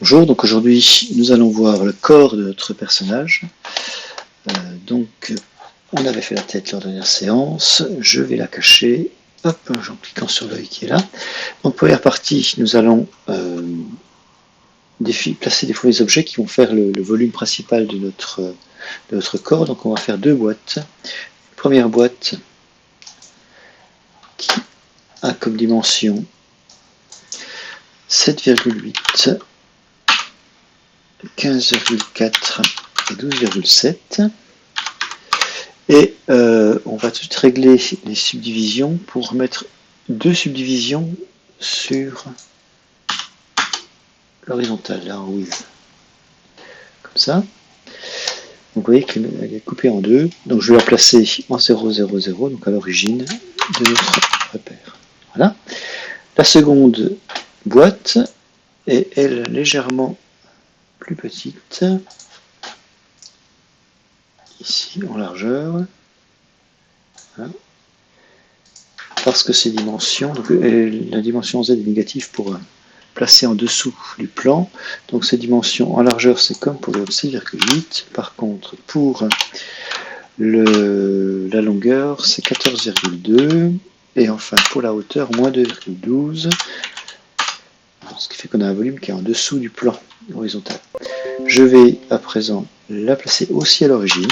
Bonjour, donc aujourd'hui nous allons voir le corps de notre personnage. Donc on avait fait la tête lors de la dernière séance, je vais la cacher, hop, en cliquant sur l'œil qui est là. Donc première partie, nous allons placer des fois les objets qui vont faire le volume principal de notre corps. Donc on va faire deux boîtes. Première boîte qui a comme dimension 7,8, 15,4 et 12,7. Et on va tout de suite régler les subdivisions pour mettre deux subdivisions sur l'horizontale, là en width. Comme ça. Donc vous voyez qu'elle est coupée en deux. Donc je vais la placer en 0, 0, 0, donc à l'origine de notre repère. Voilà. La seconde boîte est, elle, légèrement plus petite. Ici, en largeur. Voilà. Parce que ces dimensions, donc, la dimension Z est négative pour placer en dessous du plan. Donc ces dimensions en largeur, c'est comme pour le 6,8. Par contre, pour la longueur, c'est 14,2. Et enfin, pour la hauteur, moins 2,12. Ce qui fait qu'on a un volume qui est en dessous du plan horizontal. Je vais à présent la placer aussi à l'origine.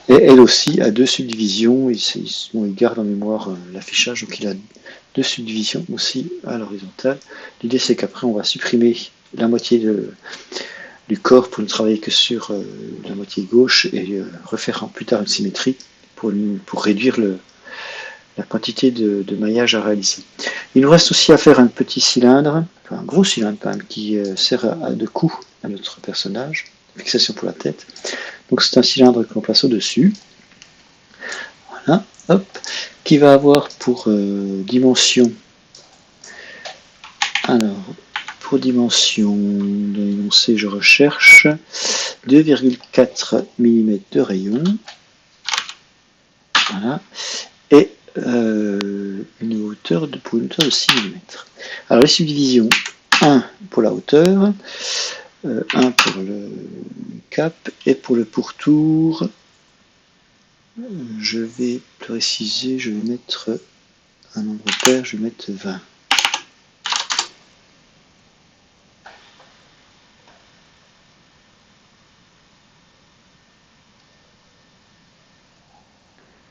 Et elle aussi a deux subdivisions. Il garde en mémoire l'affichage, donc il a deux subdivisions aussi à l'horizontale. L'idée c'est qu'après on va supprimer la moitié du corps pour ne travailler que sur la moitié gauche et refaire plus tard une symétrie pour réduire la quantité de maillage à réaliser. Il nous reste aussi à faire un petit cylindre, enfin un gros cylindre quand même, qui sert de cou à notre personnage, fixation pour la tête. Donc c'est un cylindre que l'on place au-dessus. Voilà, hop, qui va avoir pour dimension, alors pour dimension de l'énoncé je recherche 2,4 mm de rayon, voilà, et une hauteur pour une hauteur de 6 mm. Alors les subdivisions, 1 pour la hauteur, 1 pour le cap, et pour le pourtour, je vais préciser, je vais mettre un nombre pair, je vais mettre 20.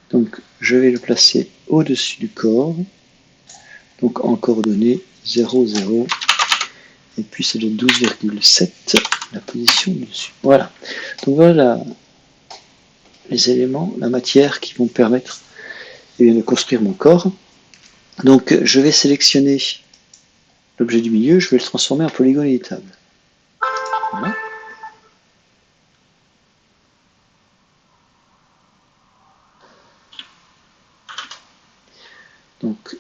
Donc je vais le placer au-dessus du corps, donc en coordonnées 0, 0, et puis c'est de 12,7 la position dessus. Voilà, donc voilà les éléments, la matière qui vont me permettre de construire mon corps. Donc je vais sélectionner l'objet du milieu, je vais le transformer en polygone éditable. Voilà. Donc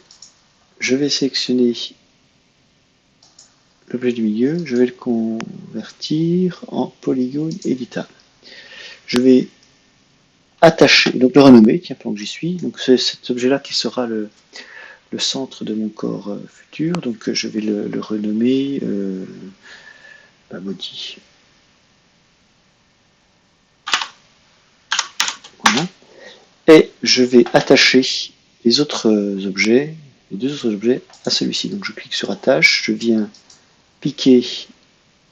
je vais sélectionner l'objet du milieu, je vais le convertir en polygone éditable. Je vais attacher, donc le renommer, tiens, pendant que j'y suis. Donc c'est cet objet-là qui sera le centre de mon corps futur. Donc je vais le renommer body. Voilà. Et je vais attacher les autres objets, les deux autres objets à celui-ci. Donc je clique sur attache, je viens piquer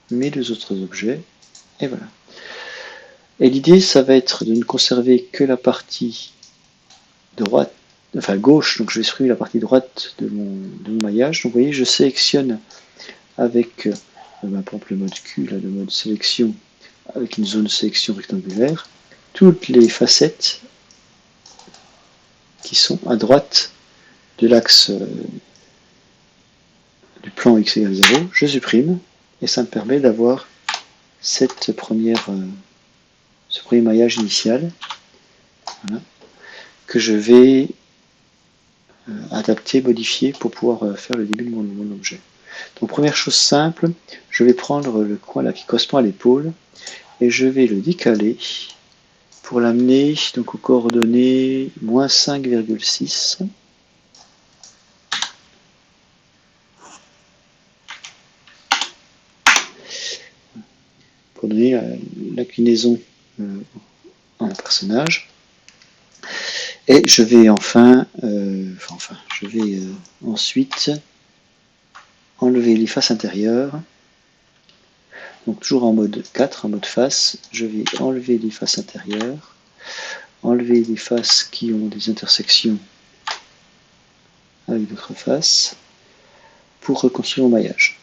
mes deux autres objets, et voilà. Et l'idée, ça va être de ne conserver que la partie droite, enfin gauche, donc je vais supprimer la partie droite de mon maillage. Donc vous voyez, je sélectionne avec par exemple le mode Q, là, le mode sélection, avec une zone de sélection rectangulaire, toutes les facettes qui sont à droite de l'axe du plan x égale 0, je supprime, et ça me permet d'avoir cette ce premier maillage initial, voilà, que je vais adapter, modifier pour pouvoir faire le début de mon objet. Donc première chose simple, je vais prendre le coin là qui correspond à l'épaule et je vais le décaler pour l'amener donc aux coordonnées moins 5,6. donner l'inclinaison en un personnage. Et je vais je vais ensuite enlever les faces intérieures. Donc toujours en mode 4, en mode face, je vais enlever les faces intérieures, enlever les faces qui ont des intersections avec d'autres faces, pour reconstruire mon maillage.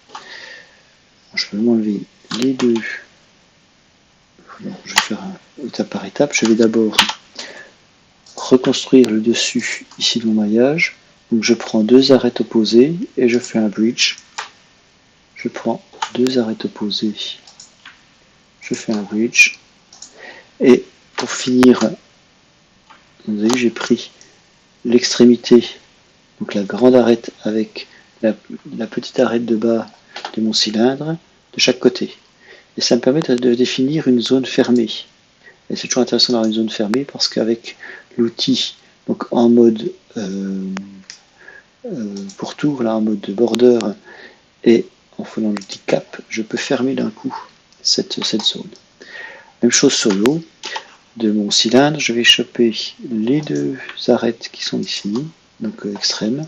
Je peux m'enlever les deux. Je vais faire étape par étape. Je vais d'abord reconstruire le dessus ici de mon maillage. Donc je prends deux arêtes opposées et je fais un bridge. Je prends deux arêtes opposées, je fais un bridge. Et pour finir, vous avez vu, j'ai pris l'extrémité, donc la grande arête avec la petite arête de bas de mon cylindre de chaque côté. Et ça me permet de définir une zone fermée. Et c'est toujours intéressant d'avoir une zone fermée parce qu'avec l'outil, donc en mode pourtour, là en mode border, et en faisant l'outil cap, je peux fermer d'un coup cette zone. Même chose sur le haut de mon cylindre, je vais choper les deux arêtes qui sont ici, donc extrêmes.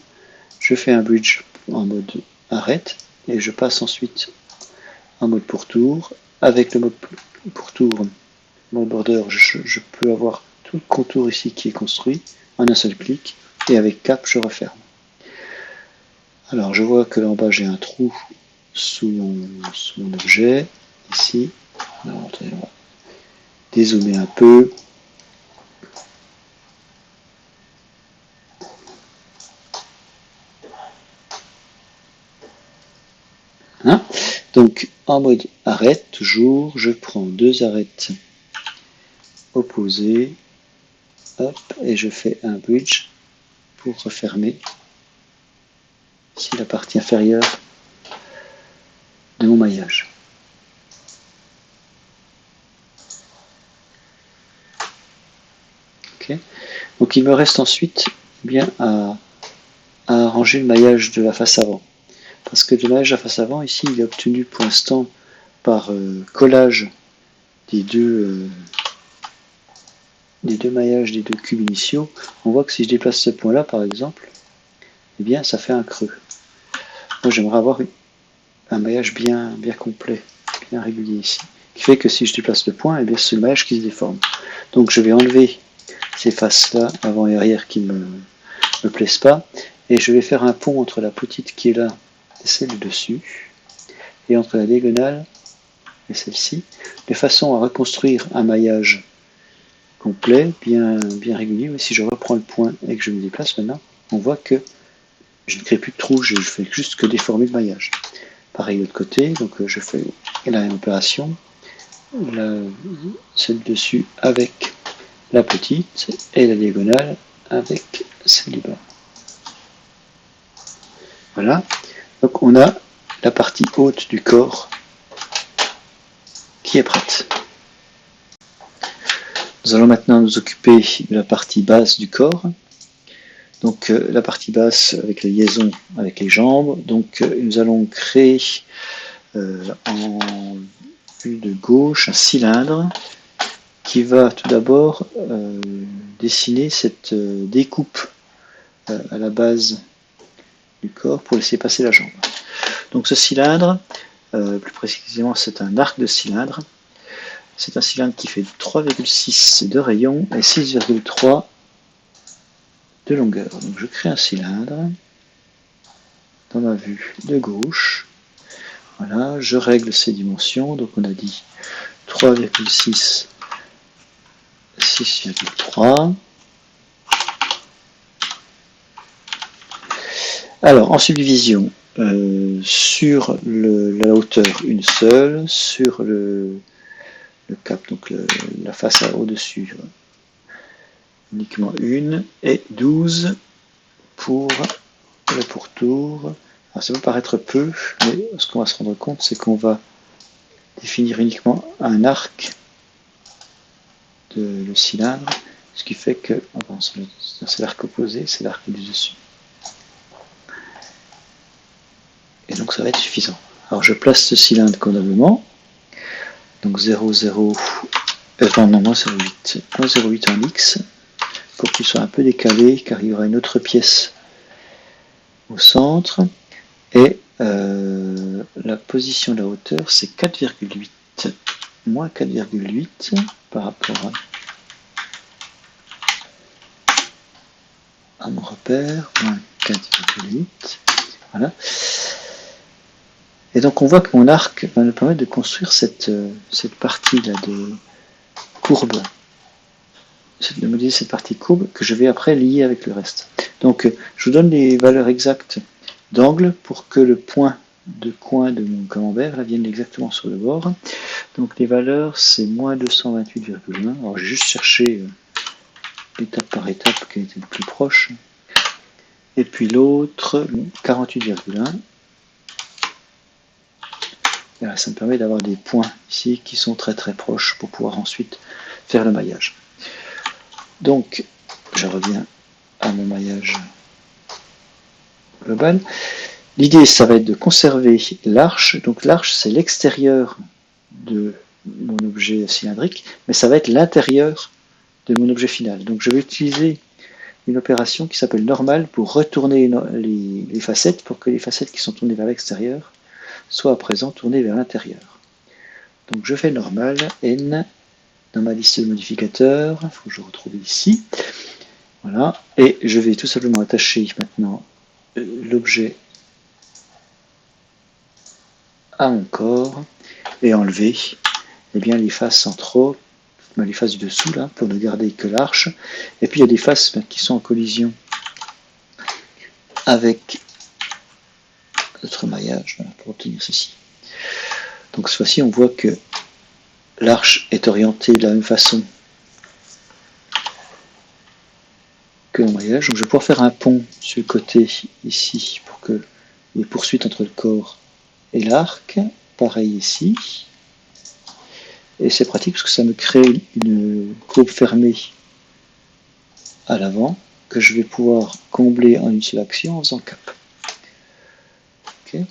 Je fais un bridge en mode arête et je passe ensuite en mode pourtour. Avec le mode pourtour, mode border, je peux avoir tout le contour ici qui est construit en un seul clic et avec cap je referme. Alors je vois que là en bas j'ai un trou sous mon objet ici. Alors, on va dézoomer un peu. Hein, donc en mode arête, toujours, je prends deux arêtes opposées, hop, et je fais un bridge pour refermer ici la partie inférieure de mon maillage. Okay. Donc il me reste ensuite bien à arranger le maillage de la face avant. Parce que le maillage de la face avant, ici, il est obtenu pour l'instant par collage des deux maillages des deux cubes initiaux. On voit que si je déplace ce point là par exemple, eh bien ça fait un creux. Moi j'aimerais avoir un maillage bien complet, bien régulier ici, qui fait que si je déplace le point, eh bien c'est le maillage qui se déforme. Donc je vais enlever ces faces là avant et arrière qui ne me plaisent pas, et je vais faire un pont entre la petite qui est là et celle du dessus, et entre la diagonale et celle-ci, de façon à reconstruire un maillage complet, bien régulier. Mais si je reprends le point et que je me déplace maintenant, on voit que je ne crée plus de trou, je fais juste que déformer le maillage. Pareil de l'autre côté, donc je fais la même opération, celle dessus avec la petite et la diagonale avec celle du bas. Voilà, donc on a la partie haute du corps qui est prête. Nous allons maintenant nous occuper de la partie basse du corps. Donc la partie basse avec les liaisons avec les jambes. Donc nous allons créer en vue de gauche un cylindre qui va tout d'abord dessiner cette découpe à la base du corps pour laisser passer la jambe. Donc ce cylindre, plus précisément c'est un arc de cylindre. C'est un cylindre qui fait 3,6 de rayon et 6,3 de longueur. Donc je crée un cylindre dans ma vue de gauche. Voilà, je règle ses dimensions. Donc on a dit 3,6, 6,3. Alors en subdivision, sur la hauteur une seule, sur le cap, donc la face au-dessus, uniquement une, et 12 pour le pourtour. Alors ça peut paraître peu, mais ce qu'on va se rendre compte, c'est qu'on va définir uniquement un arc de le cylindre, ce qui fait que, c'est l'arc opposé, c'est l'arc du dessus. Et donc ça va être suffisant. Alors je place ce cylindre convenablement. Donc 0,0, non, moins 0,8. Moins 0,8 en X, pour qu'il soit un peu décalé, car il y aura une autre pièce au centre. Et la position de la hauteur, c'est 4,8. Moins 4,8 par rapport à mon repère, moins 4,8. Voilà. Et donc on voit que mon arc va me permettre de construire cette partie-là de courbe, de modéliser cette partie courbe que je vais après lier avec le reste. Donc je vous donne les valeurs exactes d'angle pour que le point de coin de mon camembert là, vienne exactement sur le bord. Donc les valeurs, c'est moins 228,1. Alors j'ai juste cherché étape par étape qui était le plus proche. Et puis l'autre, 48,1. Voilà, ça me permet d'avoir des points ici qui sont très très proches pour pouvoir ensuite faire le maillage. Donc, je reviens à mon maillage global. L'idée, ça va être de conserver l'arche. Donc l'arche, c'est l'extérieur de mon objet cylindrique, mais ça va être l'intérieur de mon objet final. Donc je vais utiliser une opération qui s'appelle normal pour retourner les facettes, pour que les facettes qui sont tournées vers l'extérieur soient à présent tournées vers l'intérieur. Donc je fais normal, n, dans ma liste de modificateurs, il faut que je retrouve ici. Voilà, et je vais tout simplement attacher maintenant l'objet à mon corps et enlever bien, les faces centraux, les faces du dessous là, pour ne garder que l'arche. Et puis il y a des faces qui sont en collision avec notre maillage voilà, pour obtenir ceci. Donc cette fois-ci, on voit que l'arche est orientée de la même façon que le maillage. Donc je vais pouvoir faire un pont sur le côté ici pour que les poursuites entre le corps et l'arc. Pareil ici. Et c'est pratique parce que ça me crée une courbe fermée à l'avant que je vais pouvoir combler en une seule action en faisant cap. Okay.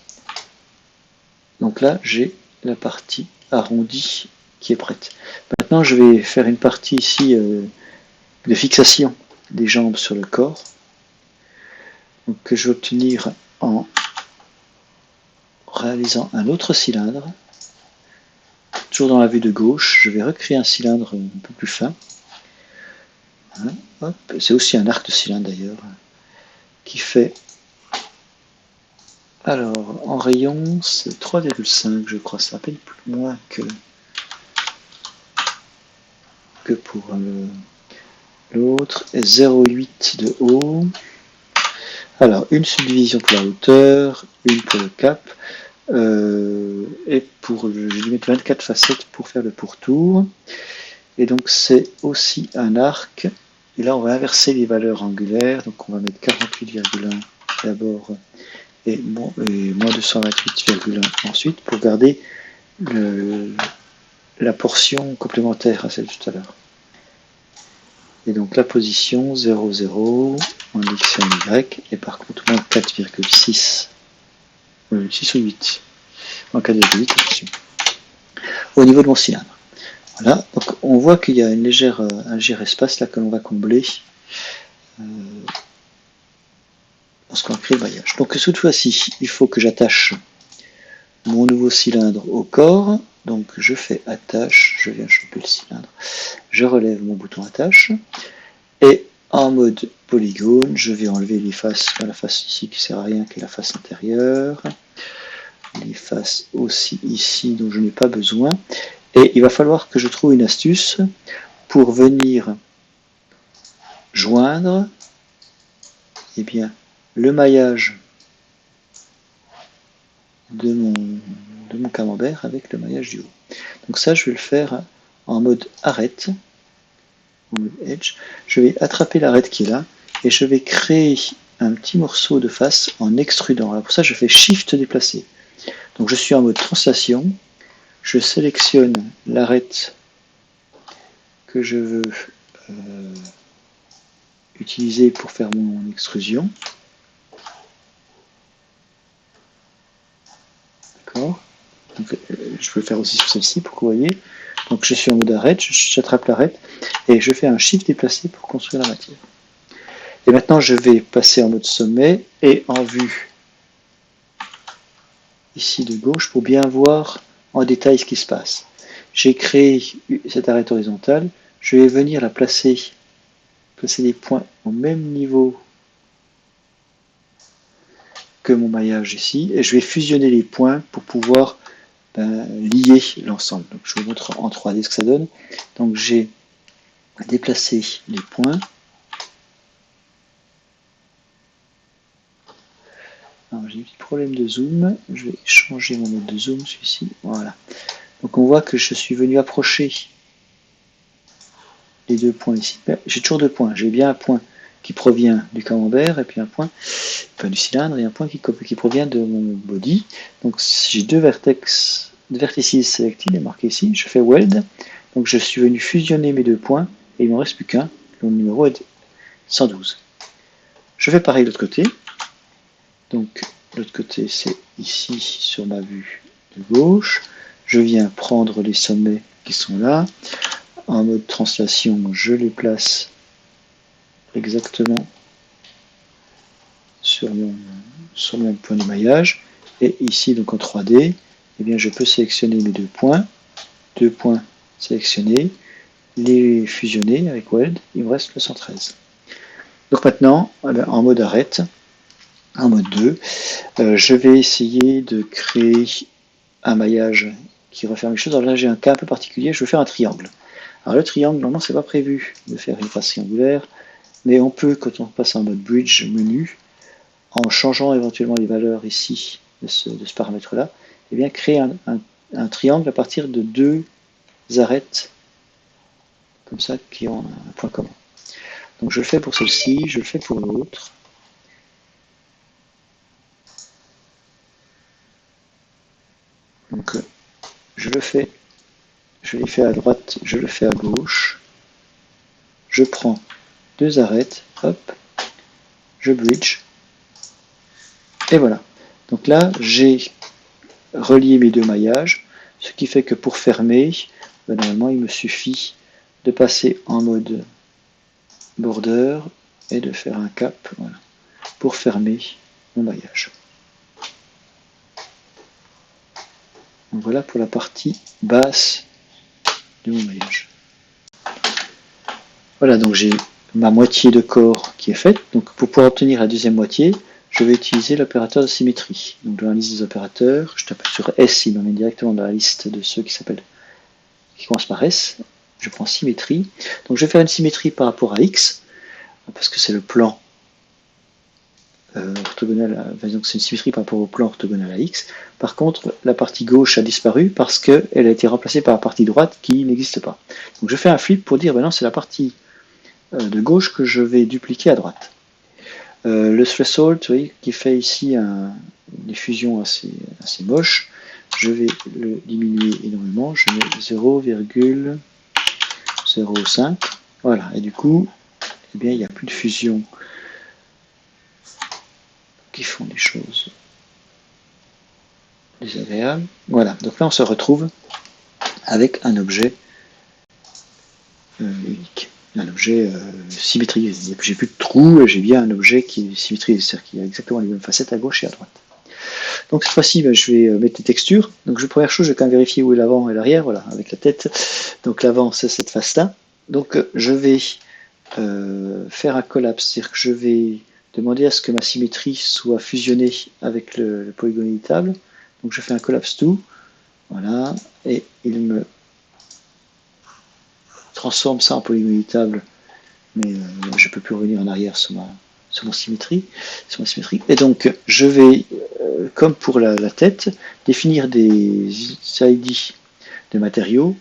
Donc là, j'ai la partie arrondie qui est prête. Maintenant, je vais faire une partie ici de fixation des jambes sur le corps, donc, que je vais obtenir en réalisant un autre cylindre. Toujours dans la vue de gauche, je vais recréer un cylindre un peu plus fin. Hein, c'est aussi un arc de cylindre d'ailleurs, qui fait, alors en rayon, c'est 3,5 je crois, c'est à peine plus moins que pour l'autre, et 0,8 de haut. Alors, une subdivision pour la hauteur, une pour le cap, et pour, je vais mettre 24 facettes pour faire le pourtour. Et donc, c'est aussi un arc. Et là, on va inverser les valeurs angulaires. Donc, on va mettre 48,1 d'abord et moins 228,1 ensuite pour garder la portion complémentaire à celle de tout à l'heure. Et donc la position 0, 0 en X et en Y, et par contre moins 4,6, 6 ou 8, en 4,8 attention, au niveau de mon cylindre. Voilà, donc on voit qu'il y a un léger espace là que l'on va combler lorsqu'on crée le maillage. Donc cette fois-ci, il faut que j'attache mon nouveau cylindre au corps. Donc je fais attache, je viens choper le cylindre, je relève mon bouton attache, et en mode polygone, je vais enlever les faces, la face ici qui ne sert à rien, qui est la face intérieure, les faces aussi ici dont je n'ai pas besoin, et il va falloir que je trouve une astuce pour venir joindre eh bien, le maillage de mon camembert avec le maillage du haut. Donc ça, je vais le faire en mode arrête, en mode edge. Je vais attraper l'arête qui est là, et je vais créer un petit morceau de face en extrudant. Alors pour ça, je fais Shift déplacer. Donc je suis en mode translation, je sélectionne l'arête que je veux utiliser pour faire mon extrusion. D'accord. Donc je peux le faire aussi sur celle-ci pour que vous voyez. Donc je suis en mode arrête, j'attrape l'arrête et je fais un shift déplacé pour construire la matière. Et maintenant je vais passer en mode sommet et en vue ici de gauche pour bien voir en détail ce qui se passe. J'ai créé cette arête horizontale, je vais venir la placer des points au même niveau que mon maillage ici, et je vais fusionner les points pour pouvoir lier l'ensemble. Donc je vous montre en 3D ce que ça donne. Donc j'ai déplacé les points. J'ai un petit problème de zoom, je vais changer mon mode de zoom, celui-ci, voilà. Donc on voit que je suis venu approcher les deux points ici. J'ai toujours deux points, j'ai bien un point qui provient du camembert et puis un point du cylindre et un point qui provient de mon body. Donc j'ai deux vertices selected marqués ici, je fais weld, donc je suis venu fusionner mes deux points et il ne m'en reste plus qu'un, le numéro est 112. Je fais pareil de l'autre côté, donc l'autre côté c'est ici sur ma vue de gauche, je viens prendre les sommets qui sont là, en mode translation je les place exactement sur mon point de maillage, et ici donc en 3D, eh bien, je peux sélectionner mes deux points sélectionnés, les fusionner avec weld, il me reste le 113. Donc maintenant, en mode arrête, en mode 2, je vais essayer de créer un maillage qui referme les choses. Alors là j'ai un cas un peu particulier, je veux faire un triangle. Alors le triangle, normalement c'est pas prévu de faire une face triangulaire, mais on peut, quand on passe en mode bridge menu, en changeant éventuellement les valeurs ici de ce paramètre-là, eh bien créer un triangle à partir de deux arêtes comme ça qui ont un point commun. Donc je le fais pour celle-ci, je le fais pour l'autre. Donc je le fais, je l'ai fait à droite, je le fais à gauche. Je prends deux arêtes, hop, je bridge, et voilà. Donc là, j'ai relié mes deux maillages, ce qui fait que pour fermer, normalement, il me suffit de passer en mode border et de faire un cap, voilà, pour fermer mon maillage. Donc voilà pour la partie basse de mon maillage. Voilà, donc j'ai ma moitié de corps qui est faite. Donc pour pouvoir obtenir la deuxième moitié, je vais utiliser l'opérateur de symétrie. Donc dans la liste des opérateurs, je tape sur S, il m'emmène directement dans la liste de ceux qui commencent par S. Je prends symétrie. Donc je vais faire une symétrie par rapport à X, parce que c'est le plan orthogonal, donc c'est une symétrie par rapport au plan orthogonal à X. Par contre, la partie gauche a disparu parce qu'elle a été remplacée par la partie droite qui n'existe pas. Donc je fais un flip pour dire, ben non, c'est la partie de gauche que je vais dupliquer à droite. Le threshold, vous voyez, qui fait ici une diffusion assez moche, je vais le diminuer énormément, je mets 0,05, voilà, et du coup, eh bien, il n'y a plus de fusion qui font des choses désagréables. Voilà, donc là on se retrouve avec un objet unique, un objet symétrisé. J'ai plus de trous, j'ai bien un objet qui est symétrisé, c'est-à-dire qu'il a exactement les mêmes facettes à gauche et à droite. Donc cette fois-ci, je vais mettre des textures. Donc première chose, je vais quand même vérifier où est l'avant et l'arrière, voilà, avec la tête. Donc l'avant, c'est cette face-là. Donc je vais faire un collapse, c'est-à-dire que je vais demander à ce que ma symétrie soit fusionnée avec le polygone éditable. Donc je fais un collapse to, voilà, et il me transforme ça en polygone éditable, mais je ne peux plus revenir en arrière sur ma symétrie. Et donc je vais, comme pour la tête, définir des ID de matériaux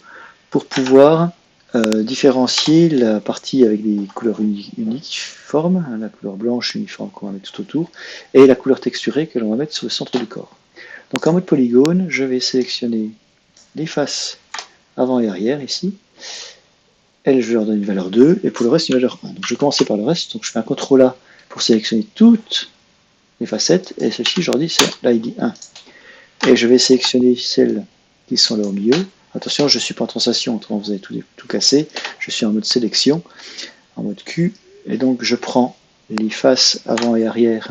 pour pouvoir différencier la partie avec des couleurs uniformes, hein, la couleur blanche uniforme qu'on va mettre tout autour, et la couleur texturée que l'on va mettre sur le centre du corps. Donc en mode polygone, je vais sélectionner les faces avant et arrière ici. Elles, je leur donne une valeur 2, et pour le reste, une valeur 1. Donc je vais commencer par le reste, donc je fais un CTRL A pour sélectionner toutes les facettes, et celle-ci, je leur dis, c'est l'ID 1. Et je vais sélectionner celle qui sont là au milieu. Attention, je ne suis pas en translation, autrement vous allez tout casser. Je suis en mode sélection, en mode Q. Et donc je prends les faces avant et arrière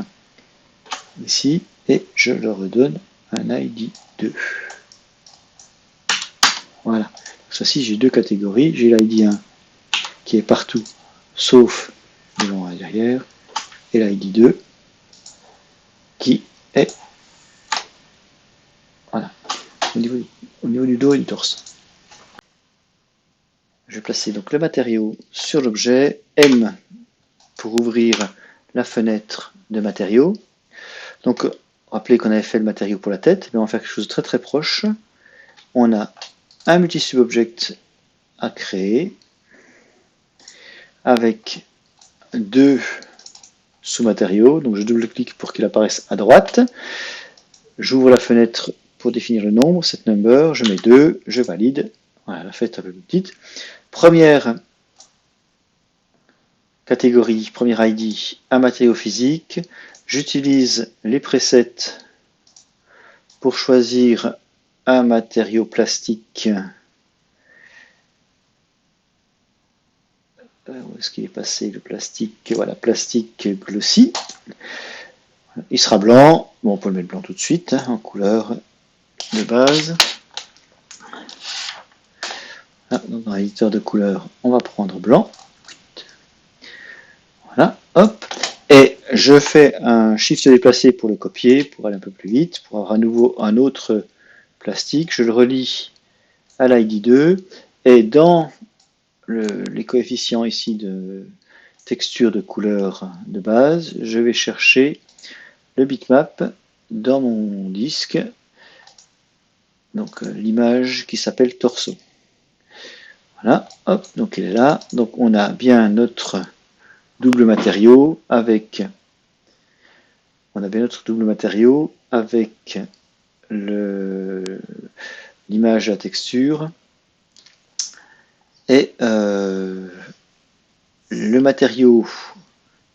ici et je leur redonne un ID 2. Voilà. Ceci, j'ai deux catégories. J'ai l'ID 1 qui est partout sauf devant et derrière et l'ID 2 qui est voilà, au niveau du dos et du torse. Je vais placer donc le matériau sur l'objet, M pour ouvrir la fenêtre de matériau. Donc, rappelez qu'on avait fait le matériau pour la tête, mais on va faire quelque chose de très très proche. On a un multi-subobject à créer avec deux sous-matériaux. Donc, je double-clique pour qu'il apparaisse à droite. J'ouvre la fenêtre pour définir le nombre, set number, je mets 2, je valide. Voilà, la fenêtre est un peu plus petite. Première catégorie, premier ID, un matériau physique. J'utilise les presets pour choisir un matériau plastique. Où est-ce qu'il est passé le plastique? Voilà, plastique glossy. Il sera blanc. Bon, on peut le mettre blanc tout de suite, hein, en couleur de base. Ah, donc dans l'éditeur de couleurs, on va prendre blanc. Voilà, hop. Et je fais un shift déplacé pour le copier, pour aller un peu plus vite, pour avoir à nouveau un autre plastique. Je le relie à l'ID 2. Et dans les coefficients ici de texture de couleur de base, je vais chercher le bitmap dans mon disque, donc l'image qui s'appelle torso. Voilà, hop, donc il est là. Donc on a bien notre double matériau avec l'image à texture et le matériau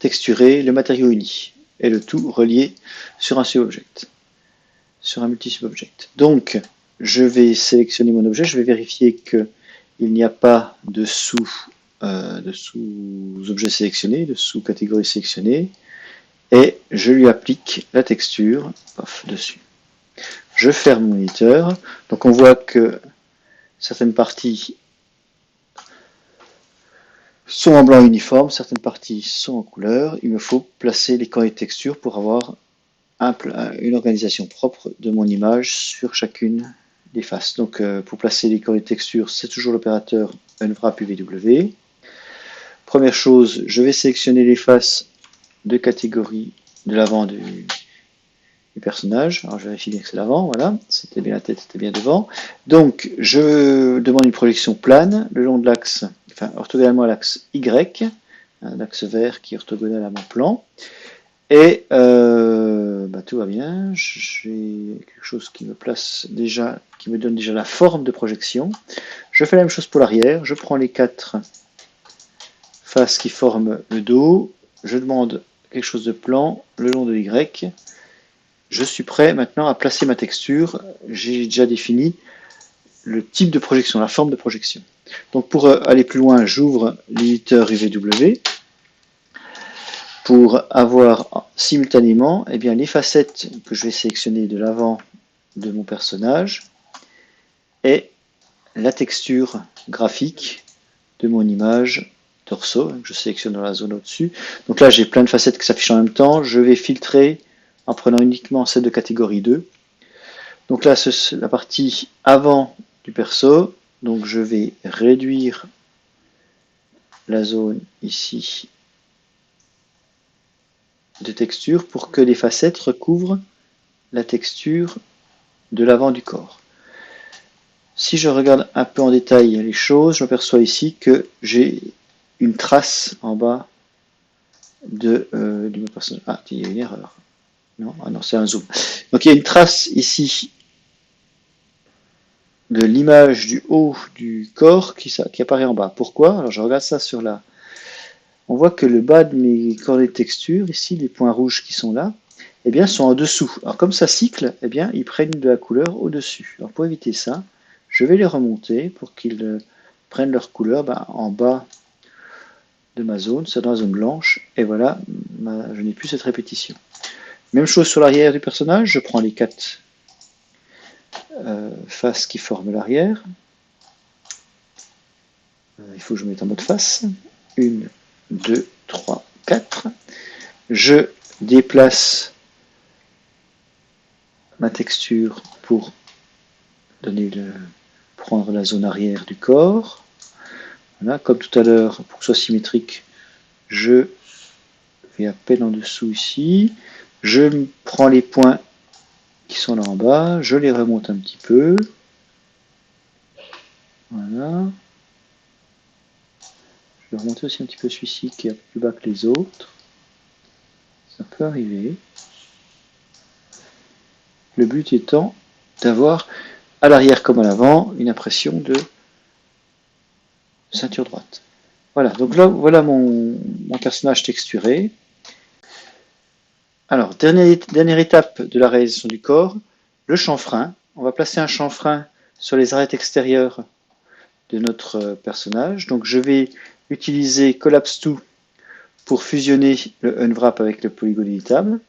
texturé, le matériau uni, et le tout relié sur un subobject, sur un multi-subobject. Donc, je vais sélectionner mon objet, je vais vérifier qu'il n'y a pas de sous-objet sélectionné, de sous-catégorie sélectionnée, et je lui applique la texture dessus. Je ferme mon éditeur, donc on voit que certaines parties sont en blanc uniforme, certaines parties sont en couleur. Il me faut placer les coordonnées de texture pour avoir une organisation propre de mon image sur chacune des faces. Donc pour placer les coordonnées de texture, c'est toujours l'opérateur unwrap UVW. Première chose, je vais sélectionner les faces de catégorie de l'avant du personnage. Alors je vérifie bien que c'est l'avant, voilà, c'était bien la tête, c'était bien devant. Donc je demande une projection plane le long de l'axe, enfin orthogonalement à l'axe Y, un axe vert qui est orthogonal à mon plan. Et tout va bien, j'ai quelque chose qui me place déjà, qui me donne déjà la forme de projection. Je fais la même chose pour l'arrière, je prends les 4 faces qui forment le dos, je demande quelque chose de plan le long de Y. Je suis prêt maintenant à placer ma texture. J'ai déjà défini le type de projection, la forme de projection. Donc pour aller plus loin, j'ouvre l'éditeur UVW pour avoir simultanément les facettes que je vais sélectionner de l'avant de mon personnage et la texture graphique de mon image torso. Je sélectionne dans la zone au-dessus. Donc là, j'ai plein de facettes qui s'affichent en même temps. Je vais filtrer en prenant uniquement celle de catégorie 2. Donc là, c'est la partie avant du perso. Donc je vais réduire la zone ici de texture pour que les facettes recouvrent la texture de l'avant du corps. Si je regarde un peu en détail les choses, je m'aperçois ici que j'ai une trace en bas de mon personnage. Ah, il y a une erreur. Non, ah non, c'est un zoom. Donc il y a une trace ici de l'image du haut du corps qui apparaît en bas. Pourquoi? Alors je regarde ça sur on voit que le bas de mes coordonnées de texture, ici, les points rouges qui sont là, eh bien, sont en dessous. Alors comme ça cycle, eh bien, ils prennent de la couleur au-dessus. Alors pour éviter ça, je vais les remonter pour qu'ils prennent leur couleur en bas de ma zone, c'est dans la zone blanche, et voilà, je n'ai plus cette répétition. Même chose sur l'arrière du personnage, je prends les 4 faces qui forment l'arrière. Il faut que je mette en mode face. 1, 2, 3, 4. Je déplace ma texture pour prendre la zone arrière du corps. Voilà, comme tout à l'heure, pour que ce soit symétrique, je vais à peine en dessous ici. Je prends les points qui sont là en bas, je les remonte un petit peu. Voilà. Je vais remonter aussi un petit peu celui-ci qui est un peu plus bas que les autres. Ça peut arriver. Le but étant d'avoir, à l'arrière comme à l'avant, une impression de ceinture droite. Voilà, donc là, voilà mon personnage texturé. Alors, dernière étape de la réalisation du corps, le chanfrein. On va placer un chanfrein sur les arêtes extérieures de notre personnage. Donc, je vais utiliser Collapse To pour fusionner le Unwrap avec le polygone éditable.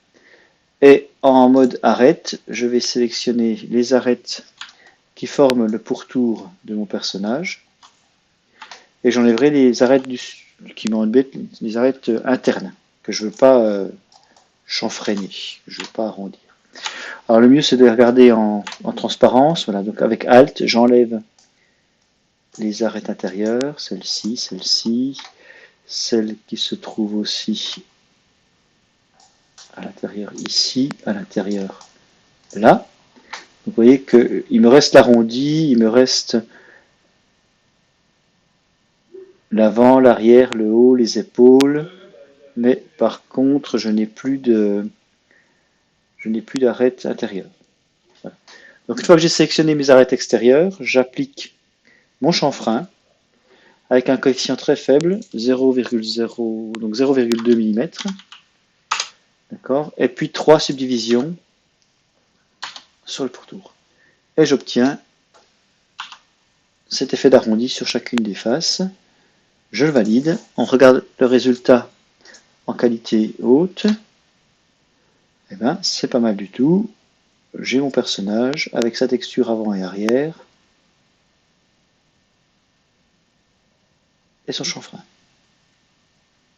Et en mode arête, je vais sélectionner les arêtes qui forment le pourtour de mon personnage. Et j'enlèverai les arêtes qui m'embêtent, les arêtes internes, que je ne veux pas chanfreiner, je ne veux pas arrondir. Alors le mieux c'est de les regarder en transparence. Voilà, donc avec Alt, j'enlève les arêtes intérieures, celle-ci, celle-ci, celle qui se trouve aussi à l'intérieur ici, à l'intérieur là. Vous voyez qu'il me reste l'arrondi, il me reste l'avant, l'arrière, le haut, les épaules, mais par contre je n'ai plus d'arête intérieure. Voilà. Donc une fois que j'ai sélectionné mes arêtes extérieures, j'applique mon chanfrein avec un coefficient très faible, 0,0, donc 0,2 mm. D'accord. Et puis 3 subdivisions sur le pourtour. Et j'obtiens cet effet d'arrondi sur chacune des faces. Je le valide. On regarde le résultat en qualité haute. Et ben, c'est pas mal du tout. J'ai mon personnage avec sa texture avant et arrière et son chanfrein.